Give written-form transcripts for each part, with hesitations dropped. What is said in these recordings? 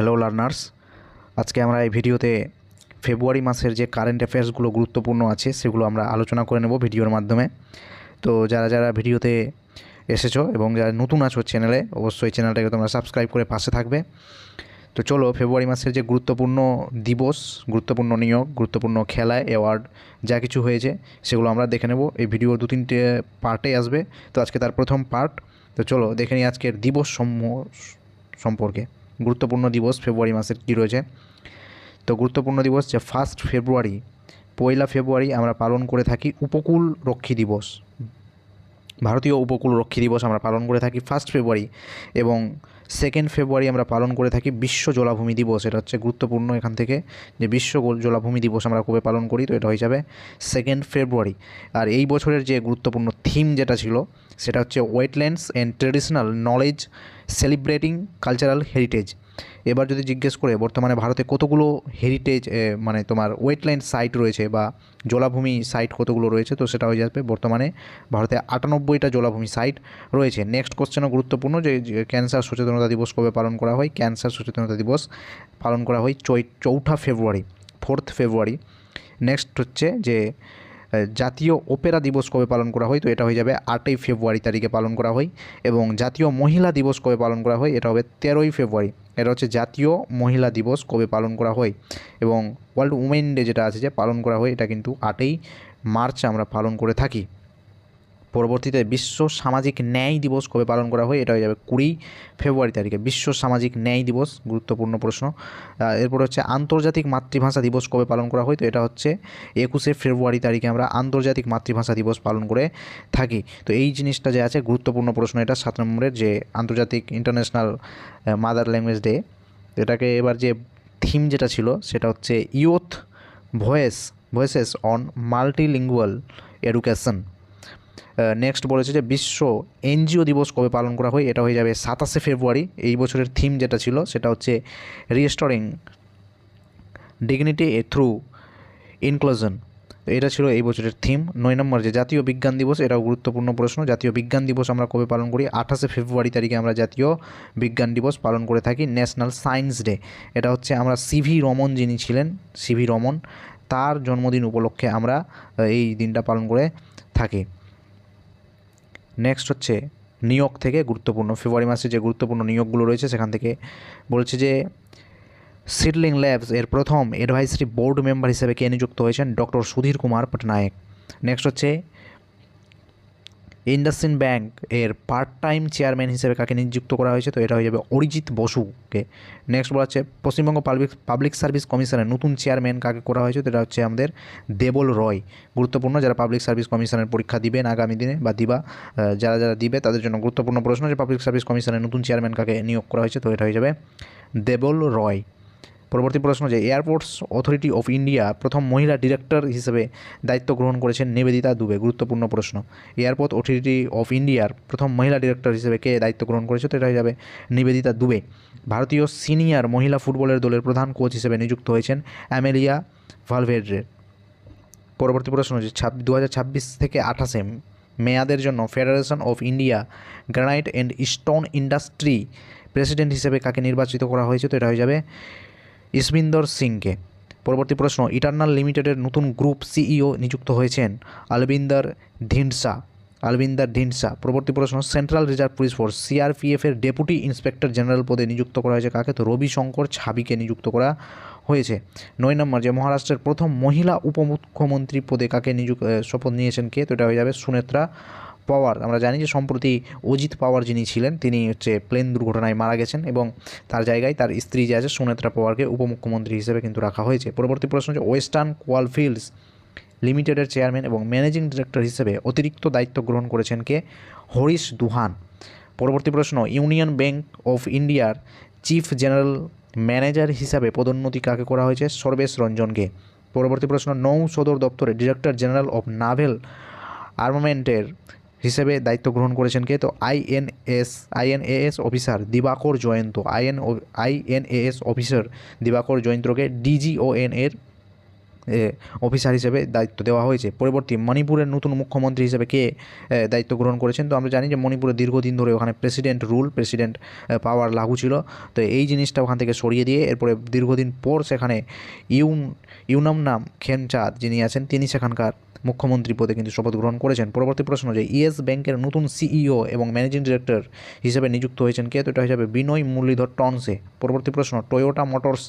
Hello learners, আজকে আমরা এই ভিডিওতে ফেব্রুয়ারি মাসের যে কারেন্ট অ্যাফেয়ার্সগুলো গুরুত্বপূর্ণ আছে সেগুলো আমরা আলোচনা করে নেব ভিডিওর মাধ্যমে। তো যারা যারা ভিডিওতে এসেছো এবং যারা নতুন আছো চ্যানেলে, অবশ্যই চ্যানেলটাকে তোমরা সাবস্ক্রাইব করে পাশে থাকবে। তো চলো, ফেব্রুয়ারি মাসের যে গুরুত্বপূর্ণ দিবস, গুরুত্বপূর্ণ নিয়োগ, গুরুত্বপূর্ণ খেলা, অ্যাওয়ার্ড যা কিছু হয়েছে সেগুলো আমরা দেখে নেব। এই ভিডিও 2-3টে পার্টে আসবে, তো আজকে তার প্রথম পার্ট। তো চলো দেখে নিই আজকের দিবস সম্পর্কে। গুরুত্বপূর্ণ দিবস ফেব্রুয়ারি মাসের কী রয়েছে। তো গুরুত্বপূর্ণ দিবস যে 1 ফেব্রুয়ারি, 1 ফেব্রুয়ারি আমরা পালন করে থাকি উপকূল রক্ষী দিবস। ভারতীয় উপকূল রক্ষী দিবস আমরা পালন করে থাকি 1 ফেব্রুয়ারি, এবং 2 ফেব্রুয়ারি আমরা পালন করে থাকি বিশ্ব জলাভূমি দিবস। এটা হচ্ছে গুরুত্বপূর্ণ এখান থেকে, যে বিশ্ব জলাভূমি দিবস আমরা কবে পালন করি, তো এটা হয়ে যাবে 2 ফেব্রুয়ারি। আর এই বছরের যে গুরুত্বপূর্ণ থিম যেটা ছিল সেটা হচ্ছে wetlands and traditional knowledge celebrating cultural heritage. এবার যদি জিজ্ঞেস করে বর্তমানে ভারতে কতগুলো হেরিটেজ মানে তোমার ওয়েটল্যান্ড সাইট রয়েছে বা জলাভূমি সাইট কতগুলো রয়েছে, তো সেটা হয়ে যাবে বর্তমানে ভারতে 98টা জলাভূমি সাইট রয়েছে। নেক্সট কোশ্চেনও গুরুত্বপূর্ণ, যে ক্যান্সার সচেতনতা দিবস কবে পালন করা হয়। ক্যান্সার সচেতনতা দিবস পালন করা হয় 4 ফেব্রুয়ারি, 4 ফেব্রুয়ারি। নেক্সট হচ্ছে যে জাতীয় ওপেরা দিবস কবে পালন করা হয়, তো এটা হয়ে যাবে 8 ফেব্রুয়ারি তারিখে পালন করা হয়। এবং জাতীয় মহিলা দিবস কবে পালন করা হয়, এটা হবে 13 ফেব্রুয়ারি। এটা হচ্ছে জাতীয় মহিলা দিবস কবে পালন করা হয়। এবং ওয়ার্ল্ড উমেন ডে যেটা আছে যে পালন করা হয়, এটা কিন্তু 8 মার্চ আমরা পালন করে থাকি। পরবর্তীতে বিশ্ব সামাজিক ন্যায় দিবস কবে পালন করা হয়, এটা হয়ে যাবে 20 ফেব্রুয়ারি তারিখে। বিশ্ব সামাজিক ন্যায় দিবস, গুরুত্বপূর্ণ প্রশ্ন। এরপর হচ্ছে আন্তর্জাতিক মাতৃভাষা দিবস কবে পালন করা হয়, তো এটা হচ্ছে 21 ফেব্রুয়ারি তারিখে আমরা আন্তর্জাতিক মাতৃভাষা দিবস পালন করে থাকি। তো এই জিনিসটা যে আছে গুরুত্বপূর্ণ প্রশ্ন, এটা 7 নম্বরের, যে আন্তর্জাতিক ইন্টারন্যাশনাল মাদার ল্যাঙ্গুয়েজ ডে। এটাকে এবার যে থিম যেটা ছিল সেটা হচ্ছে youth voices on multilingual education. Next বলেছে যে বিশ্ব এনজিও দিবস কবে পালন করা হয়, এটা হয়ে যাবে 27 ফেব্রুয়ারি। এই বছরের থিম যেটা ছিল সেটা হচ্ছে রিস্টোরিং ডিগনিটি থ্রু ইনক্লুশন। এটা ছিল এই বছরের থিম। 9 নম্বর যে জাতীয় বিজ্ঞান দিবস, এটাও গুরুত্বপূর্ণ প্রশ্ন। জাতীয় বিজ্ঞান দিবস আমরা কবে পালন করি, 28 ফেব্রুয়ারি তারিখে আমরা জাতীয় বিজ্ঞান দিবস পালন করে থাকি। ন্যাশনাল সায়েন্স ডে, এটা হচ্ছে আমরা সিভি রমন যিনি ছিলেন, সিভি রমন, তার জন্মদিন উপলক্ষে আমরা এই দিনটা পালন করে থাকি। নেক্সট হচ্ছে নিয়োগ থেকে গুরুত্বপূর্ণ ফেব্রুয়ারি মাসে যে গুরুত্বপূর্ণ নিয়োগগুলো রয়েছে সেখান থেকে বলছে যে সিডলিং ল্যাবস এর প্রথম অ্যাডভাইসারি বোর্ড মেম্বার হিসেবে কে নিযুক্ত হয়েছেন, ডক্টর সুধীর কুমার পটনায়ক। নেক্সট হচ্ছে ইন্ডাসইন্ড ব্যাংক এর পার্ট টাইম চেয়ারম্যান হিসেবে কাকে নিযুক্ত করা হয়েছে, তো এটা হয়ে যাবে অরিজিৎ বসুকে। নেক্সট বলা হচ্ছে পশ্চিমবঙ্গ পাবলিক সার্ভিস কমিশনের নতুন চেয়ারম্যান কাকে করা হয়েছে, তো এটা হচ্ছে আমাদের দেবল রয়। গুরুত্বপূর্ণ, যারা পাবলিক সার্ভিস কমিশনের পরীক্ষা দিবেন আগামী দিনে বা যারা যারা দিবে তাদের জন্য গুরুত্বপূর্ণ প্রশ্ন, যে পাবলিক সার্ভিস কমিশনের নতুন চেয়ারম্যান কাকে নিয়োগ করা হয়েছে, তো এটা হয়ে যাবে দেবল রয়। পরবর্তী প্রশ্ন, যে এয়ারপোর্টস অথরিটি অফ ইন্ডিয়া প্রথম মহিলা ডিরেক্টর হিসেবে দায়িত্ব গ্রহণ করেছেন নিবেদিতা দুবে। গুরুত্বপূর্ণ প্রশ্ন, এয়ারপোর্ট অথরিটি অফ ইন্ডিয়ার প্রথম মহিলা ডিরেক্টর হিসেবে কে দায়িত্ব গ্রহণ করেছে, তো এটা হয়ে যাবে নিবেদিতা দুবে। ভারতীয় সিনিয়র মহিলা ফুটবলের দলের প্রধান কোচ হিসেবে নিযুক্ত হয়েছেন অ্যামেলিয়া ভালভের্ডে। পরবর্তী প্রশ্ন, যে 2026 থেকে 28 মেয়াদের জন্য federation of India granite and stone industry president হিসেবে কাকে নির্বাচিত করা হয়েছে, তো এটা হয়ে যাবে ইসবিন্দর সিংকে। পরবর্তী প্রশ্ন, ইটার্নাল লিমিটেডের নতুন গ্রুপ সিইও নিযুক্ত হয়েছেন আলবিন্দর ধিন্ডসা। পরবর্তী প্রশ্ন, central reserve police force CRPF এর ডেপুটি ইন্সপেক্টর জেনারেল পদে নিযুক্ত করা হয়েছে কাকে, তো রবিশঙ্কর ছাবিকে নিযুক্ত করা হয়েছে। 9 নম্বর, যে মহারাষ্ট্রের প্রথম মহিলা উপমুখ্যমন্ত্রী পদে কাকে শপথ নিয়েছেন কে, তো এটা হয়ে যাবে সুনেত্রা পাওয়ার। আমরা জানি যে সম্প্রতি অজিত পাওয়ার যিনি ছিলেন তিনি হচ্ছে প্লেন দুর্ঘটনায় মারা গেছেন, এবং তার জায়গায় তার স্ত্রী যে আছে সুনেত্রা পাওয়ারকে উপমুখ্যমন্ত্রী হিসেবে কিন্তু রাখা হয়েছে। পরবর্তী প্রশ্ন, যে ওয়েস্টার্ন কোয়ালফিল্ডস লিমিটেডের চেয়ারম্যান এবং ম্যানেজিং ডিরেক্টর হিসেবে অতিরিক্ত দায়িত্ব গ্রহণ করেছেন কে, হরিশ দুহান। পরবর্তী প্রশ্ন, ইউনিয়ন ব্যাংক অফ ইন্ডিয়ার চিফ জেনারেল ম্যানেজার হিসাবে পদোন্নতি কাকে করা হয়েছে, সর্বেশ রঞ্জনকে। পরবর্তী প্রশ্ন, নৌ সদর দপ্তরে ডিরেক্টর জেনারেল অফ নাভেল আর্মামেন্টের হিসেবে দায়িত্ব গ্রহণ করেছেন কে, তো আইএনএএস অফিসার দিবাকর জয়ন্ত। আইএনএএস অফিসার দিবাকর জয়ন্তকে ডিজিওএন এর অফিসার হিসেবে দায়িত্ব দেওয়া হয়েছে। পরবর্তী মণিপুরের নতুন মুখ্যমন্ত্রী হিসেবে কে দায়িত্ব গ্রহণ করেছেন? তো আমরা জানি যে মণিপুরে দীর্ঘদিন ধরে ওখানে প্রেসিডেন্ট পাওয়ার লাগু ছিল। তো এই জিনিসটা ওখান থেকে সরিয়ে দিয়ে এরপরে দীর্ঘদিন পর সেখানে ইউনাম নাম খেমচাঁদ যিনি আছেন তিনি সেখানকার মুখ্যমন্ত্রী পদে কিন্তু শপথ গ্রহণ করেছেন। পরবর্তী প্রশ্ন যে ইয়েস ব্যাংকের নতুন সিইও এবং ম্যানেজিং ডিরেক্টর হিসেবে নিযুক্ত হয়েছেন কে? তো এটা হয়ে যাবে বিনয় মুরলীধর টনসে। পরবর্তী প্রশ্ন টয়োটা মোটরস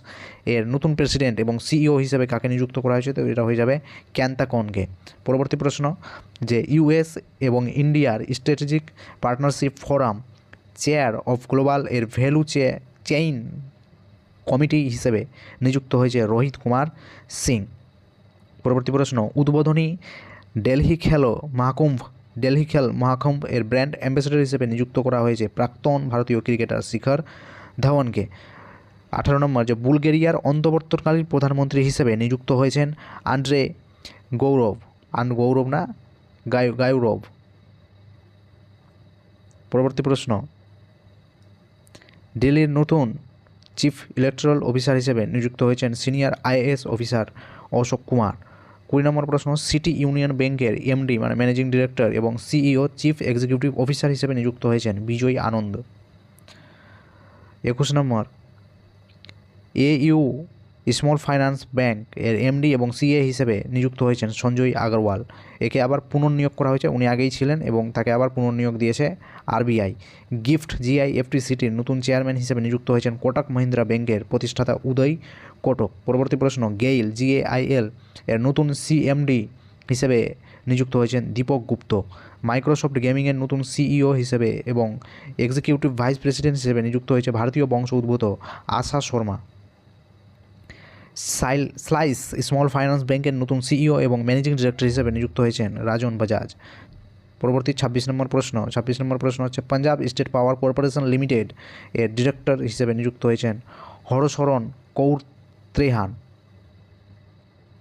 এর নতুন প্রেসিডেন্ট এবং সিইও হিসেবে কাকে নিযুক্ত করা হয়েছে? তো এটা হয়ে যাবে ক্যান্তা কনকে। পরবর্তী প্রশ্ন যে ইউএস এবং ইন্ডিয়ার strategic partnership forum chair of global এর ভ্যালু চেইন কমিটি হিসেবে নিযুক্ত হয়েছে রোহিত কুমার সিং। পরবর্তী প্রশ্ন উদ্বোধনী দিল্লি খেল মহাকুম্ভ এর ব্র্যান্ড অ্যাম্বাসেডর হিসেবে নিযুক্ত করা হয়েছে প্রাক্তন ভারতীয় ক্রিকেটার শিখর ধাওয়ানকে। 18 নম্বর যে বুলগেরিয়ার অন্তর্বর্তীকালীন প্রধানমন্ত্রী হিসেবে নিযুক্ত হয়েছেন আন্দ্রে গায়ুরভ। পরবর্তী প্রশ্ন দিল্লির নতুন চিফ ইলেকট্রাল অফিসার হিসেবে নিযুক্ত হয়েছেন senior IAS officer Ashok Kumar. 20 নম্বর প্রশ্ন সিটি ইউনিয়ন ব্যাংকের এমডি মানে ম্যানেজিং ডিরেক্টর এবং সিইও চিফ এক্সিকিউটিভ অফিসার হিসেবে নিযুক্ত হয়েছেন বিজয় আনন্দ। 21 নম্বর এইউ স্মল ফাইন্যান্স ব্যাংক এর এমডি এবং সিএ হিসেবে নিযুক্ত হয়েছেন সঞ্জয় আগরওয়াল। একে আবার পুনর্নিয়োগ করা হয়েছে, উনি আগেই ছিলেন এবং তাকে আবার পুনর্নিয়োগ দিয়েছে আরবিআই। গিফট জিআইএফটি সিটির নতুন চেয়ারম্যান হিসেবে নিযুক্ত হয়েছেন কোটাক মহিন্দ্রা ব্যাংকের প্রতিষ্ঠাতা উদয় কোটক। পরবর্তী প্রশ্ন গেইল জিএআইএল এর নতুন সিএমডি হিসেবে নিযুক্ত হয়েছেন দীপক গুপ্ত। মাইক্রোসফট গেমিংয়ের নতুন সিইও হিসেবে এবং এক্সিকিউটিভ ভাইস প্রেসিডেন্ট হিসেবে নিযুক্ত হয়েছে ভারতীয় বংশ উদ্ভূত আশা শর্মা। স্লাইস স্মল ফাইন্যান্স ব্যাংকের নতুন সিইও এবং ম্যানেজিং ডিরেক্টর হিসেবে নিযুক্ত হয়েছেন রাজন বাজাজ। পরবর্তী 26 নম্বর প্রশ্ন হচ্ছে পাঞ্জাব স্টেট পাওয়ার কর্পোরেশন লিমিটেড এর ডিরেক্টর হিসেবে নিযুক্ত হয়েছেন হরশরণ কৌর ত্রেহান।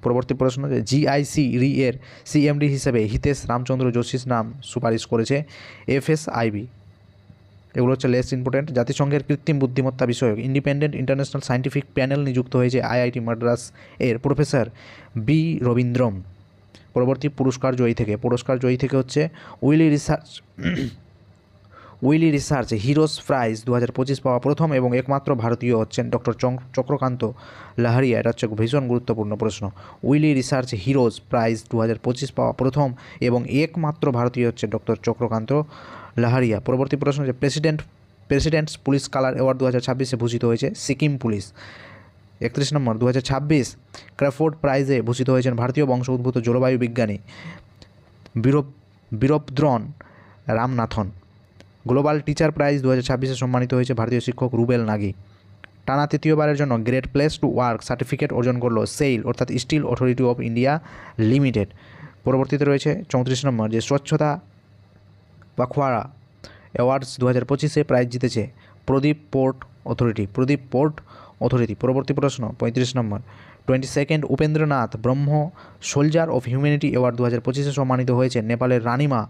পরবর্তী প্রশ্ন যে জিআইসি রি এর সিএমডি হিসেবে হিতেশ রামচন্দ্র যোশীর নাম সুপারিশ করেছে এফএসআইবি। এগুলো হচ্ছে লেস ইম্পর্টেন্ট। জাতিসংঘের কৃত্রিম বুদ্ধিমত্তা বিষয়ক ইন্ডিপেন্ডেন্ট ইন্টারন্যাশনাল সায়েন্টিফিক প্যানেল নিযুক্ত হয়েছে আইআইটি মাদ্রাস এর প্রফেসর বি রবীন্দ্রম। পরবর্তী পুরস্কার জয়ী থেকে হচ্ছে উইলি রিসার্চ হিরোস প্রাইজ 2025 পাওয়া প্রথম এবং একমাত্র ভারতীয় হচ্ছেন ডক্টর চক্রকান্ত লাহারিয়া। এটা হচ্ছে ভীষণ গুরুত্বপূর্ণ প্রশ্ন। উইলি রিসার্চ হিরোস প্রাইজ 2025 পাওয়া প্রথম এবং একমাত্র ভারতীয় হচ্ছে ডক্টর চক্রকান্ত লাহারিয়া। পরবর্তী প্রশ্ন যে প্রেসিডেন্টস পুলিশ কালার অ্যাওয়ার্ড 2026 ভূষিত হয়েছে সিকিম পুলিশ। 31 নম্বর 2026 ক্র্যাফোর্ড প্রাইজে ভূষিত হয়েছেন ভারতীয় বংশ উদ্ভূত জলবায়ু বিজ্ঞানী বীরভদ্রন রামনাথন। গ্লোবাল টিচার প্রাইজ 2026 সম্মানিত হয়েছে ভারতীয় শিক্ষক রুবেল নাগি। টানা তৃতীয়বারের জন্য great place to work certificate অর্জন করলো সেইল অর্থাৎ steel authority of India limited. পরবর্তীতে রয়েছে 34 নম্বর যে স্বচ্ছতা পাখওয়াড়া অ্যাওয়ার্ডস 2025 প্রাইজ জিতেছে প্রদীপ পোর্ট অথরিটি। পরবর্তী প্রশ্ন 35 নম্বর 22nd Upendranath Brahma soldier of humanity award 2025 সম্মানিত হয়েছে নেপালের রানিমা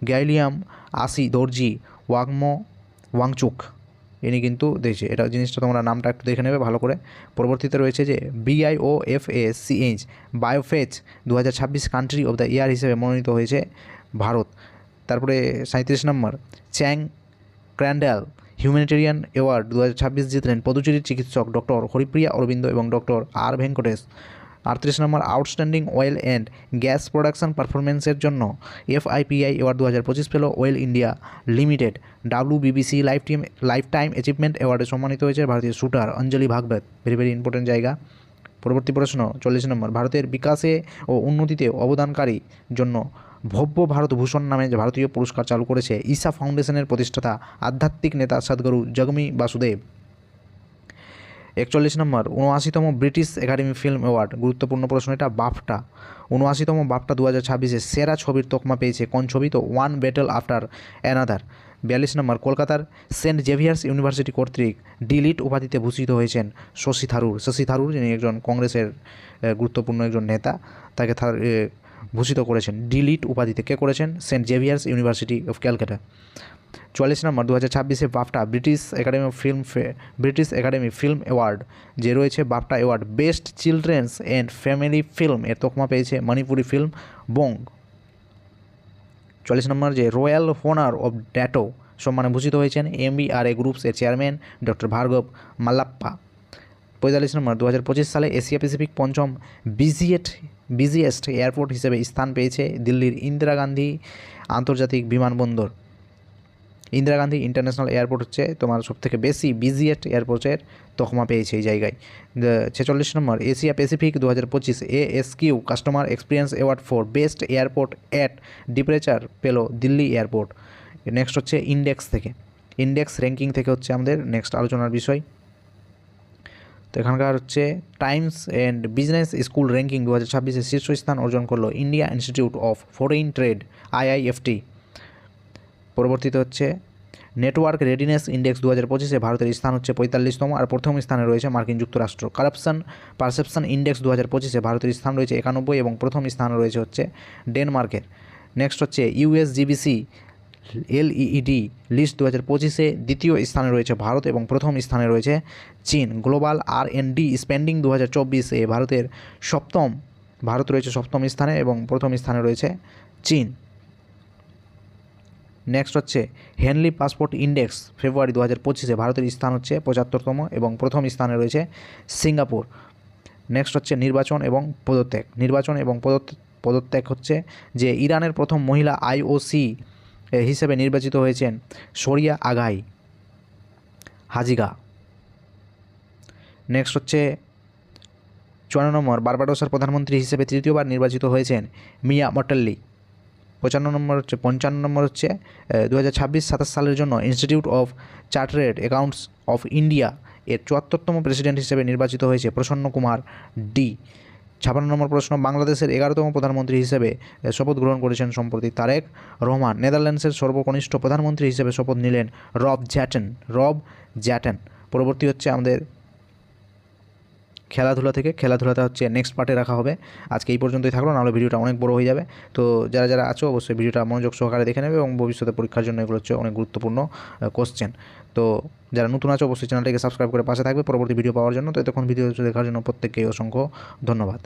গ্যালিয়াম আসি দর্জি ওয়াংচুক। ইনি কিন্তু দেখছে এটা জিনিসটা তোমরা নামটা একটু দেখে নেবে ভালো করে। পরবর্তীতে রয়েছে যে BIOFACH বায়োফেচ 2026 country of the year হিসেবে মনোনীত হয়েছে ভারত। তারপরে 37 নম্বর চ্যাং ক্র্যান্ডাল হিউম্যানিটেরিয়ান অ্যাওয়ার্ড 2026 জিতলেন পদুচেরির চিকিৎসক ডক্টর হরিপ্রিয়া অরবিন্দ এবং ডক্টর আর ভেঙ্কটেশ। 38 নম্বর outstanding oil and gas production পারফরমেন্সের জন্য FIPI অ্যাওয়ার্ড 2025 পেল Oil India Limited. WBBC lifetime achievement অ্যাওয়ার্ডে সম্মানিত হয়েছে ভারতীয় shooter Anjali Bhagwat. Very important জায়গা। পরবর্তী প্রশ্ন 40 নম্বর ভারতের বিকাশে ও উন্নতিতে অবদানকারী জন্য ভব্য ভারত ভূষণ নামে যে ভারতীয় পুরস্কার চালু করেছে ঈশা ফাউন্ডেশনের প্রতিষ্ঠাতা আধ্যাত্মিক নেতা সদ্গুরু জগমি বাসুদেব। 41 নম্বর 79তম ব্রিটিশ একাডেমি ফিল্ম অ্যাওয়ার্ড গুরুত্বপূর্ণ প্রশ্ন এটা বাফটা। 79তম বাফটা 2026 সেরা ছবির তকমা পেয়েছে কোন ছবি? তো ওয়ান ব্যাটল আফটার অ্যানাদার। 42 নম্বর কলকাতার সেন্ট জেভিয়ার্স ইউনিভার্সিটি কর্তৃক ডিলিট উপাধিতে ভূষিত হয়েছেন শশী থারুর যিনি একজন কংগ্রেসের গুরুত্বপূর্ণ একজন নেতা। তাকে ভূষিত করেছেন ডিলিট উপাধিতে। কে করেছেন? Saint Xavier's University of Calcutta. 44 নম্বর 2026 BAFTA British Academy film award যে রয়েছে BAFTA award best children's and family film এর তকমা পেয়েছে মণিপুরি ফিল্ম বং। 44 নম্বর যে রয়্যাল হোনার অফ ড্যাটো সম্মানে ভূষিত হয়েছেন MBRA গ্রুপস এর চেয়ারম্যান ডক্টর ভার্গব মাল্লাপ্পা। 45 নম্বর 2025 সালে এশিয়া প্যাসিফিক পঞ্চম বিজিয়েস্ট এয়ারপোর্ট হিসেবে স্থান পেয়েছে দিল্লির ইন্দিরা গান্ধী আন্তর্জাতিক বিমানবন্দর। ইন্দিরা গান্ধী ইন্টারন্যাশনাল এয়ারপোর্ট হচ্ছে তোমার সবথেকে বেশি বিজিয়েস্ট এয়ারপোর্টের তকমা পেয়েছে এই জায়গায়। 46 নম্বর Asia Pacific 2025 ASQ customer experience award for best airport at departure পেল দিল্লি এয়ারপোর্ট। নেক্সট হচ্ছে ইন্ডেক্স র্যাঙ্কিং থেকে হচ্ছে আমাদের নেক্সট আলোচনার বিষয়। তো এখানকার হচ্ছে Times and business school ranking 2026 শীর্ষস্থান অর্জন করলো India Institute of Foreign Trade IIFT। পরবর্তীতে হচ্ছে নেটওয়ার্ক রেডিনেস ইন্ডেক্স 2025 ভারতের স্থান হচ্ছে 45তম আর প্রথম স্থানে রয়েছে মার্কিন যুক্তরাষ্ট্র। কারাপশন পারসেপশন ইন্ডেক্স 2025 ভারতের স্থান রয়েছে 91 এবং প্রথম স্থানে রয়েছে হচ্ছে ডেনমার্কের। নেক্সট হচ্ছে USGBC LED লিস্ট 2025 দ্বিতীয় স্থানে রয়েছে ভারত এবং প্রথম স্থানে রয়েছে চীন। গ্লোবাল R&D স্পেন্ডিং 2024 ভারত রয়েছে সপ্তম স্থানে এবং প্রথম স্থানে রয়েছে চীন। নেক্সট হচ্ছে হেনলি পাসপোর্ট ইন্ডেক্স ফেব্রুয়ারি 2025 ভারতের স্থান হচ্ছে 75তম এবং প্রথম স্থানে রয়েছে সিঙ্গাপুর। নেক্সট হচ্ছে নির্বাচন এবং পদত্যাগ হচ্ছে যে ইরানের প্রথম মহিলা IOC হিসেবে নির্বাচিত হয়েছেন শরিয়া আগাই হাজিগা। নেক্সট হচ্ছে 54 নম্বর বার্বাডোসের প্রধানমন্ত্রী হিসেবে তৃতীয়বার নির্বাচিত হয়েছেন মিয়া মট্টাল্লি। 55 নম্বর হচ্ছে 2026-27 সালের জন্য institute of chartered accounts of India এর 74তম প্রেসিডেন্ট হিসেবে নির্বাচিত হয়েছে প্রসন্ন কুমার ডি। 56 নম্বর প্রশ্ন বাংলাদেশের 11তম প্রধানমন্ত্রী হিসেবে শপথ গ্রহণ করেছেন সম্প্রতি তারেক রহমান। নেদারল্যান্ডসের সর্বকনিষ্ঠ প্রধানমন্ত্রী হিসেবে শপথ নিলেন রব জ্যাটেন। পরবর্তী হচ্ছে আমাদের খেলাধুলাতে হচ্ছে নেক্সট পার্টে রাখা হবে। আজকে এই পর্যন্তই থাকলো, নাহলে ভিডিওটা অনেক বড় হয়ে যাবে। তো যারা আছো অবশ্যই ভিডিওটা মনোযোগ সহকারে দেখে নেবে এবং ভবিষ্যতে পরীক্ষার জন্য এগুলো হচ্ছে অনেক গুরুত্বপূর্ণ কোশ্চেন। তো যারা নতুন আছো অবশ্যই চ্যানেলটাকে সাবস্ক্রাইব করে পাশে থাকবে পরবর্তী ভিডিও পাওয়ার জন্য। তো এতক্ষণ ভিডিও দেখার জন্য প্রত্যেককে অসংখ্য ধন্যবাদ।